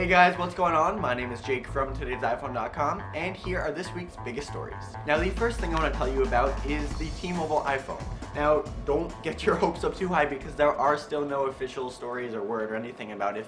Hey guys, what's going on? My name is Jake from today'siphone.com, and here are this week's biggest stories. Now, the first thing I want to tell you about is the T-Mobile iPhone. Now, don't get your hopes up too high because there are still no official stories or word or anything about if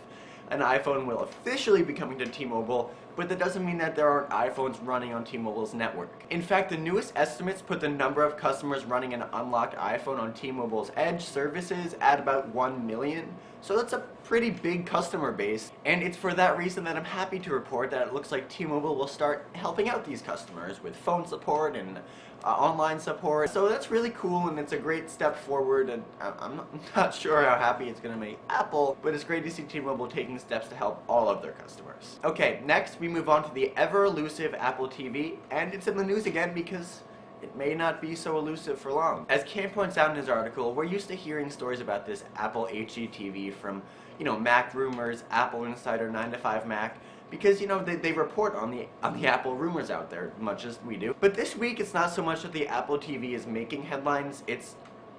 an iPhone will officially be coming to T-Mobile, but that doesn't mean that there aren't iPhones running on T-Mobile's network. In fact, the newest estimates put the number of customers running an unlocked iPhone on T-Mobile's Edge services at about 1 million. So that's a pretty big customer base, and it's for that reason that I'm happy to report that it looks like T-Mobile will start helping out these customers with phone support and online support. So that's really cool, and it's a great step forward, and I'm not sure how happy it's going to make Apple, but it's great to see T-Mobile taking steps to help all of their customers. Okay, next we move on to the ever-elusive Apple TV, and it's in the news again because it may not be so elusive for long. As Cam points out in his article, we're used to hearing stories about this Apple HDTV from, Mac Rumors, Apple Insider, 9to5Mac, because, they report on the Apple rumors out there, much as we do. But this week, it's not so much that the Apple TV is making headlines, it's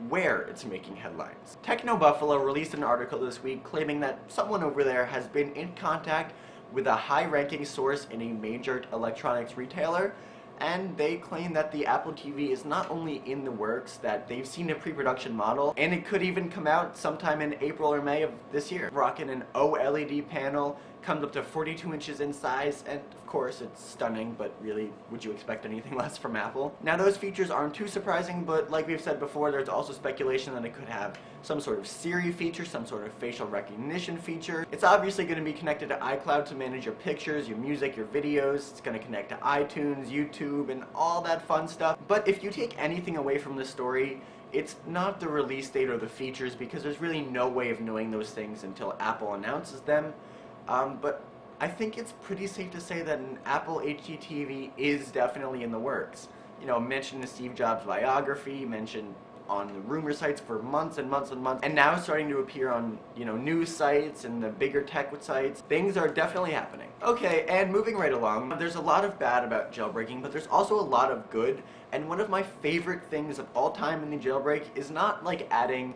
where it's making headlines. Techno Buffalo released an article this week claiming that someone over there has been in contact with a high-ranking source in a major electronics retailer, and they claim that the Apple TV is not only in the works, that they've seen a pre-production model, and it could even come out sometime in April or May of this year. Rocking an OLED panel, comes up to 42 inches in size, and of course it's stunning, but really, would you expect anything less from Apple? Now, those features aren't too surprising, but like we've said before, there's also speculation that it could have some sort of Siri feature, some sort of facial recognition feature. It's obviously going to be connected to iCloud to manage your pictures, your music, your videos. It's going to connect to iTunes, YouTube, and all that fun stuff. But if you take anything away from this story, it's not the release date or the features, because there's really no way of knowing those things until Apple announces them. But I think it's pretty safe to say that an Apple HDTV is definitely in the works. Mentioned in Steve Jobs' biography, mentioned on the rumor sites for months and months and months, and now starting to appear on, news sites and the bigger tech sites. Things are definitely happening. Okay, and moving right along, there's a lot of bad about jailbreaking, but there's also a lot of good, and one of my favorite things of all time in the jailbreak is not like adding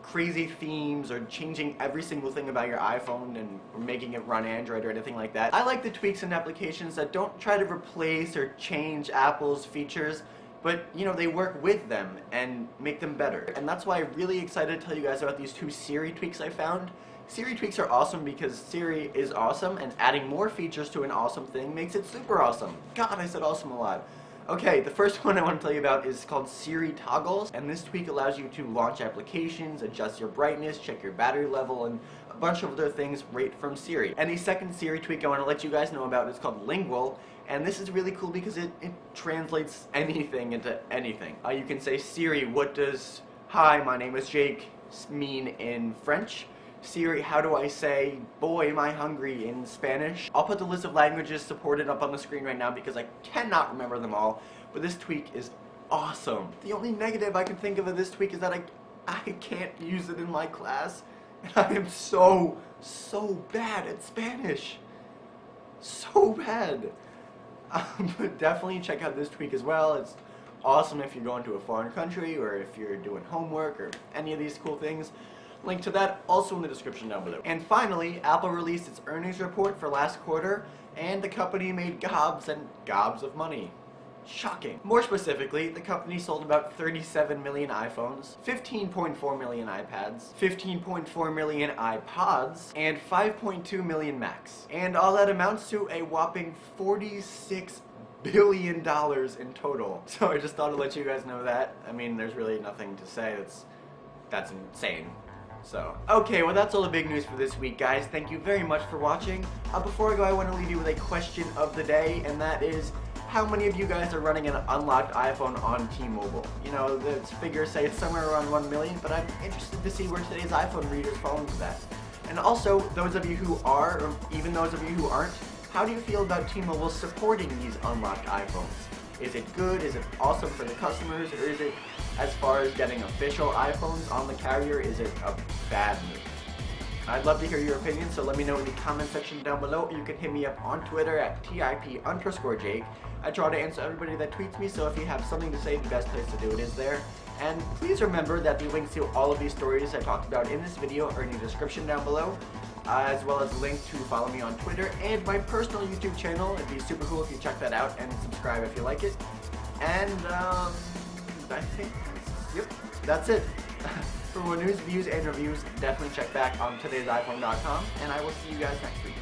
crazy themes or changing every single thing about your iPhone and making it run Android or anything like that. I like the tweaks and applications that don't try to replace or change Apple's features, but they work with them and make them better. And that's why I'm really excited to tell you guys about these two Siri tweaks I found. Siri tweaks are awesome because Siri is awesome, and adding more features to an awesome thing makes it super awesome. God, I said awesome a lot. Okay, the first one I want to tell you about is called SiriToggles, and this tweak allows you to launch applications, adjust your brightness, check your battery level, and a bunch of other things right from Siri. And the second Siri tweak I want to let you guys know about is called Lingual, and this is really cool because it translates anything into anything. You can say, Siri, what does "Hi, my name is Jake" mean in French? Siri, how do I say "boy, am I hungry" in Spanish? I'll put the list of languages supported up on the screen right now because I cannot remember them all, but this tweak is awesome. The only negative I can think of this tweak is that I can't use it in my class, and I am so bad at Spanish. So bad. But definitely check out this tweak as well. It's awesome if you're going to a foreign country or if you're doing homework or any of these cool things. Link to that also in the description down below. And finally, Apple released its earnings report for last quarter, and the company made gobs and gobs of money. Shocking. More specifically, the company sold about 37 million iPhones, 15.4 million iPads, 15.4 million iPods, and 5.2 million Macs. And all that amounts to a whopping $46 billion in total. So I just thought I'd let you guys know that. I mean, there's really nothing to say. That's insane. So, okay, well that's all the big news for this week, guys. Thank you very much for watching. Before I go, I want to leave you with a question of the day, and that is, how many of you guys are running an unlocked iPhone on T-Mobile? The figures say it's somewhere around 1 million, but I'm interested to see where today's iPhone readers fall into that. And also, those of you who are, or even those of you who aren't, how do you feel about T-Mobile supporting these unlocked iPhones? Is it good? Is it awesome for the customers? Or is it, as far as getting official iPhones on the carrier, is it a bad move? I'd love to hear your opinion, so let me know in the comment section down below. You can hit me up on Twitter at @TIP_Jake. I try to answer everybody that tweets me, so if you have something to say, the best place to do it is there. And please remember that the links to all of these stories I talked about in this video are in the description down below, as well as a link to follow me on Twitter and my personal YouTube channel. It'd be super cool if you check that out and subscribe if you like it. And I think, yep, that's it. For more news, views, and reviews, definitely check back on today'siphone.com, and I will see you guys next week.